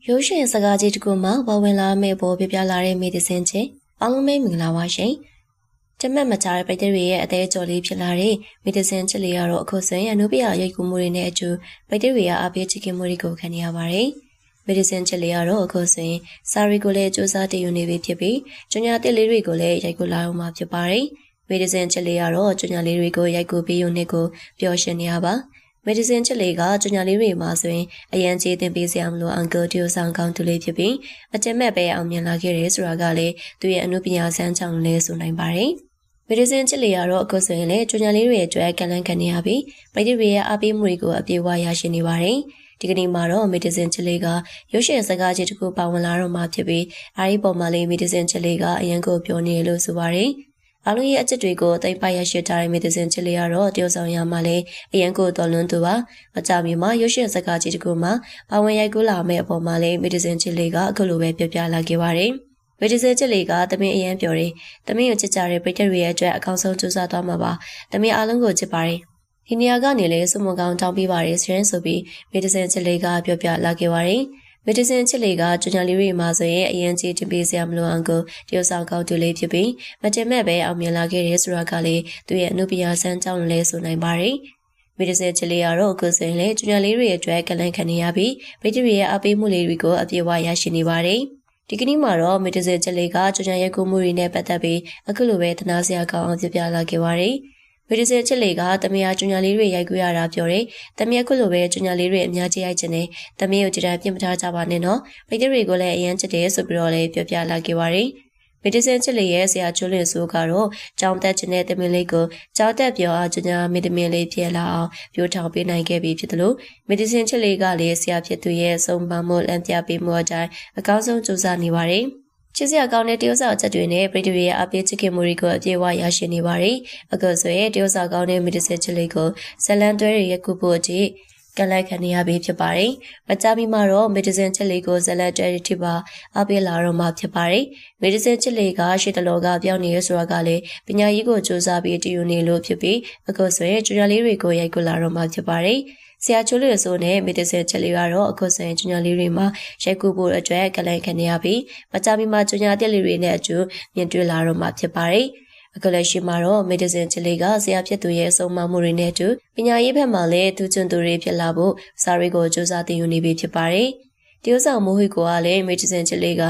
ရိုးရှင်စကားကြီးတကူမှဝဝင်လာမယ့်ပေါ်ပြပြလာတဲ့မိသစင်ချင်းအားလုံးပဲမင်္ဂလာပါရှင်။တမက်မချတဲ့ပိတ်တွေရဲ့အသေးကြော်လေးဖြစ်လာတဲ့မိသစင်ချစ်လေးကတော့အခုဆိုရင်အနုပညာရိတ်ကူမှုတွေနဲ့အတူပိတ်တွေအားပေးချစ်ခင်မှုတွေကိုခံနေရပါတယ်။မိသစင်ချစ်လေးကတော့အခုဆိုရင်စာရီကိုလည်းစူးစမ်းတည်ယူနေပြီဖြစ်ပြီးကျွညာတစ်လေးတွေကိုလည်းရိုက်ကူလာအောင်မှာဖြစ်ပါတယ်။မိသစင်ချစ်လေးကတော့ကျွညာလေးတွေကိုရိုက်ကူပေးယူနေကိုပျော်ရွှင်နေရပါ။မက်ဒီဆင်ချစ်လေးကကျွညာလေးတွေမှာဆိုရင်အရန်ကျေးတင်ပေးစရာမလိုအန်ကယ်တီယိုဆောင်ကောင်းသူလေးဖြစ်ပြီးအကျဉ်းမဲ့ပဲအောင်မြင်လာခဲ့တယ်ဆိုတာကလည်းသူရဲ့အမှုပညာစမ်းချောင်းလေးဆိုနိုင်ပါတယ်။မက်ဒီဆင်ချစ်လေးကတော့အခုဆိုရင်လည်းကျွညာလေးတွေအတွက်ကန်လန်းခံနေရပြီးပိတ်တွေရဲ့အပေးမှုတွေကိုအပြေအဝရရှိနေပါတယ်။ဒီကနေ့မှာတော့မက်ဒီဆင်ချစ်လေးကရုပ်ရှင်စကားကြီးတစ်ခုပါဝင်လာတော့မှဖြစ်ပြီးအဲဒီပေါ်မှာလေးမက်ဒီဆင်ချစ်လေးကအရန်ကိုပြောနေလို့ဆိုပါတယ်။အားလုံးရဲ့အချက်တွေကိုအသိပိုင်ရရှိထားတဲ့မီဒီစင်ချစ်လေးကတော့တရုတ်ဆောင်ရမှာလည်းအရန်ကိုတော်လွန်းသူပါမကြမီမှာရုပ်ရှင်စကားကြီးတကူမှာပါဝင်ရိုက်ကူးလာမယ့်အပေါ်မှာလည်းမီဒီစင်ချစ်လေးကအခုလိုပဲပြောပြလာခဲ့ပါတယ်မီဒီစင်ချစ်လေးကတမင်အရန်ပြောတယ်တမင်ကိုချစ်ကြတဲ့ပရိသတ်တွေရဲ့အတွက်အကောင်းဆုံးကြိုးစားသွားမှာပါတမင်အားလုံးကိုချစ်ပါတယ်ဒီနေရာကနေလည်းစုံမကောင်းတောင်းပေးပါတယ်ဆိုပြီးမီဒီစင်ချစ်လေးကပြောပြလာခဲ့ပါတယ်မက်ဒီဆင်ချစ်လေးကကျွညာလေးတွေမှာဆိုရင်အရင်ကြီးတင်ပေးစရာမလိုအောင်ကိုတရုတ်ဆောင်ကောက်တူလေးဖြစ်ပြီးမတင်မဲ့ပဲအောင်မြင်လာခဲ့တဲ့ဆိုတာကလည်းသူရဲ့အမှုပညာစမ်းကြောင်းလဲဆိုနိုင်ပါတယ်။မက်ဒီဆင်ချစ်လေးကတော့အခုဆိုရင်လေကျွညာလေးတွေရဲ့အတွက်ကလန့်ခံနေရပြီးဗိတ္တရီရဲ့အပေးမှုလေးတွေကိုအပြည့်အဝရရှိနေပါတယ်။ဒီကနေ့မှာတော့မက်ဒီဆင်ချစ်လေးကကျွညာရဲ့ကိုမှုတွေနဲ့ပတ်သက်ပြီးအခုလိုပဲသနာစရာကောင်းအောင်ပြပြလာခဲ့ပါတယ်။မက်ဒီဆင်ချစ်လေးကတမယာကျွညာလေးတွေရိုက်ကူးရတာပြောတယ်။တမယာခုလိုပဲကျွညာလေးတွေအများကြီးရိုက်ချင်တယ်။တမယာကိုကြည်တမ်းပြင်မထားကြပါနဲ့နော်။ပိတ်တွေကိုလည်းအရင်ချစ်တယ်ဆိုပြီးတော့လည်းပြောပြလာခဲ့ပါတယ်။မက်ဒီဆင်ချစ်လေးရဲ့ဆရာချိုးလင်ဆိုကတော့ကြောင်တက်ချင်တဲ့တမင်လေးကိုကြောင်တက်ပြောအောင်ကျွညာမီတမင်လေးဖြစ်လာအောင်ပြိုးထောင်ပေးနိုင်ခဲ့ပြီဖြစ်တယ်လို့မက်ဒီဆင်ချစ်လေးကလည်းဆရာဖြစ်သူရဲ့စုံပန်းမှုလမ်းပြပေးမှုအတိုင်းအကောင်းဆုံးကြိုးစားနေပါတယ်။ချစ်စရာကောင်းတဲ့တရုတ်ဆောင်ချက်တွေနဲ့ပရိသတ်ရဲ့အပြည့်ချစ်ခင်မှုတွေကိုအပြည့်အဝရရှိနေပါတယ်။အခုဆိုရင်တရုတ်ဆောင်ကောင်းတဲ့မီဒီဆင်ချစ်လေးကိုဇလန်တွဲတွေရဲ့ကုဖို့အထိကလိုက်ခံနေရပြီဖြစ်ပါတယ်။မကြမီမှာတော့မီဒီဆင်ချစ်လေးကိုဇလန်တွဲတွေထိပါအပြည့်လာတော့မှဖြစ်ပါတယ်။မီဒီဆင်ချစ်လေးကရှေ့တလောကပြောင်းနေရဆိုတာကလည်းပညာရေးကိုစူးစမ်းပြီးတည်ယူနေလို့ဖြစ်ပြီးအခုဆိုရင်ကျွညာလေးတွေကိုရိုက်ကူလာတော့မှဖြစ်ပါတယ်။ဆရာချိုးလေးဆိုနဲ့မီဒီဆင်ချက်လေးကတော့အခုဆိုရင်ကျွညာလေးတွေမှာရိုက်ကူဖို့အတွက်ကလန့်ခံနေရပြီးမကြမီမှာကျွညာတက်လေးတွေနဲ့အတူမြင်တွေ့လာတော့မှဖြစ်ပါတယ်။အခုလက်ရှိမှာတော့မီဒီဆင်ချက်လေးကဆရာဖြစ်သူရဲ့စုံမမှုတွေနဲ့အတူပညာရေးဘက်မှာလည်းသူကျွန်းသူတွေဖြစ်လာဖို့စာရီကိုစူးစမ်းတင်ယူနေပြီဖြစ်ပါတယ်။တရုတ်ဆောင်မိုးဟိကိုကလည်းမီဒီဆင်ချက်လေးက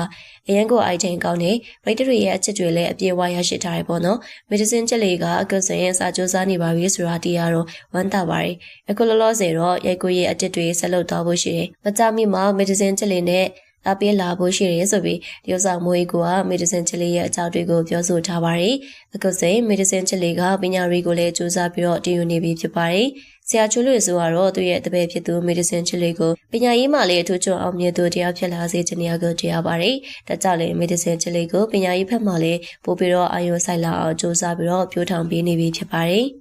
အရန်ကိုအိုက်ထိန်ကောင်းနေဗိတ္တရီရဲ့အချစ်တွေလည်းအပြေဝရရှိထားတယ်ပေါ့နော်မီဒီဆင်ချက်လေးကအခုဆိုရင်စာကြိုးစားနေပါပြီဆိုတာတရားတော့ဝမ်းသာပါတယ်အခုလောလောဆယ်တော့ရိုက်ကူးရဲ့အတစ်တွေဆက်လုပ်သွားဖို့ရှိတယ်မကြမီမှာမီဒီဆင်ချက်လေးနဲ့အပေးလာဖို့ရှိတယ်ဆိုပြီးတရုတ်ဆောင်မိုးဟိကိုကမီဒီဆင်ချက်လေးရဲ့အကြောင်းတွေကိုပြောဆိုထားပါတယ်အခုဆိုရင်မီဒီဆင်ချက်လေးကပညာရေးကိုလည်းစူးစမ်းပြီးတော့တည်ယူနေပြီဖြစ်ပါတယ်ဆရာချိုးလို့ဆိုတော့သူ့ရဲ့တပည့်ဖြစ်သူမီဒီဆင်ချစ်လေးကိုပညာရေးမှလည်းအထူးကျွမ်းအောင်မြင်သူတရားဖြစ်လာစေချင်နေရကိုတရားပါတယ်။ဒါကြောင့်လည်းမီဒီဆင်ချစ်လေးကိုပညာရေးဘက်မှလည်းပို့ပြီးတော့အာရုံစိုက်လာအောင်စူးစမ်းပြီးတော့ပြိုးထောင်ပေးနေပြီဖြစ်ပါတယ်။